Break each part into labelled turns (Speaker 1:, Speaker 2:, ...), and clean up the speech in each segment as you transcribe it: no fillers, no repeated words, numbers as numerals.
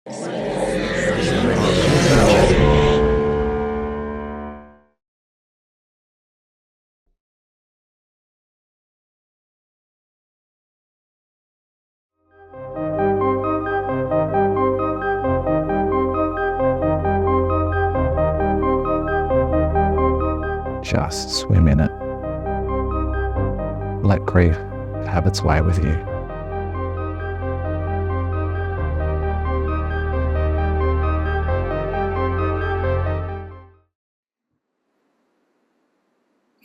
Speaker 1: Just swim in it. Let grief have its way with you.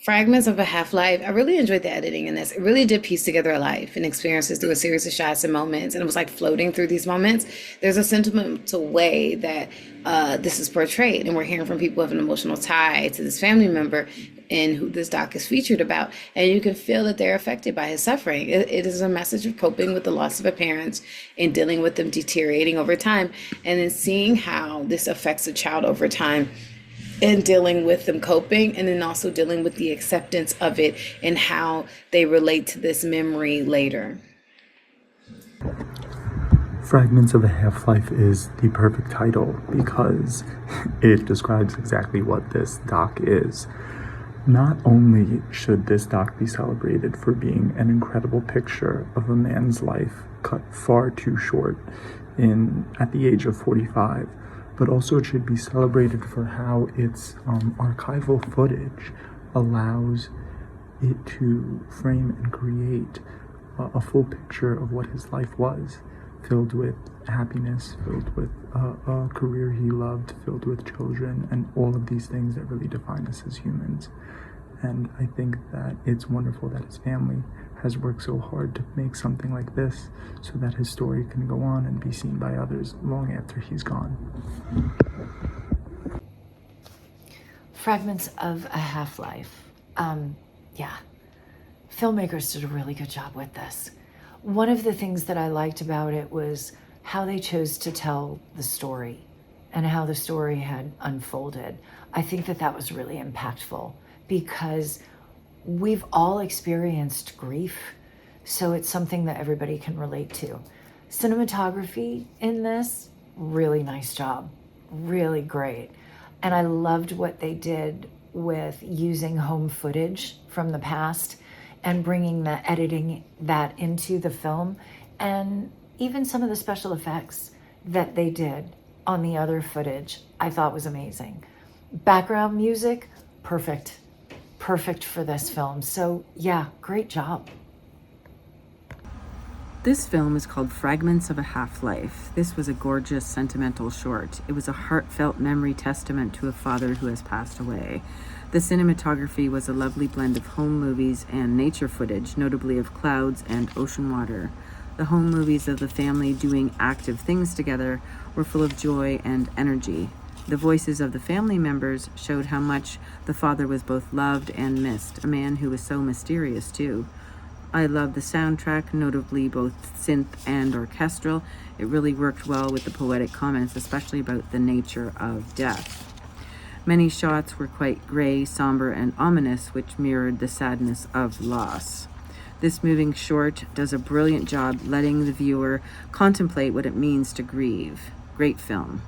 Speaker 2: Fragments of a Half-Life. I really enjoyed the editing in this. It really did piece together a life and experiences through a series of shots and moments. And it was like floating through these moments. There's a sentimental way that this is portrayed. And we're hearing from people who have an emotional tie to this family member and who this doc is featured about. And you can feel that they're affected by his suffering. It is a message of coping with the loss of a parent and dealing with them deteriorating over time. And then seeing how this affects a child over time and dealing with them coping, and then also dealing with the acceptance of it and how they relate to this memory later.
Speaker 3: Fragments of a Half-Life is the perfect title because it describes exactly what this doc is. Not only should this doc be celebrated for being an incredible picture of a man's life cut far too short at the age of 45, but also it should be celebrated for how its archival footage allows it to frame and create a full picture of what his life was, filled with happiness, filled with a career he loved, filled with children, and all of these things that really define us as humans. And I think that it's wonderful that his family has worked so hard to make something like this so that his story can go on and be seen by others long after he's gone.
Speaker 4: Fragments of a Half-Life. Yeah, filmmakers did a really good job with this. One of the things that I liked about it was how they chose to tell the story and how the story had unfolded. I think that was really impactful because we've all experienced grief, so it's something that everybody can relate to. Cinematography in this, really nice job, really great. And I loved what they did with using home footage from the past and bringing editing that into the film, and even some of the special effects that they did on the other footage, I thought was amazing. Background music, perfect for this film. So yeah, great job.
Speaker 5: This film is called Fragments of a Half-Life. This was a gorgeous, sentimental short. It was a heartfelt memory testament to a father who has passed away. The cinematography was a lovely blend of home movies and nature footage, notably of clouds and ocean water. The home movies of the family doing active things together were full of joy and energy. The voices of the family members showed how much the father was both loved and missed, a man who was so mysterious too. I love the soundtrack, notably both synth and orchestral. It really worked well with the poetic comments, especially about the nature of death. Many shots were quite gray, somber, and ominous, which mirrored the sadness of loss. This moving short does a brilliant job letting the viewer contemplate what it means to grieve. Great film.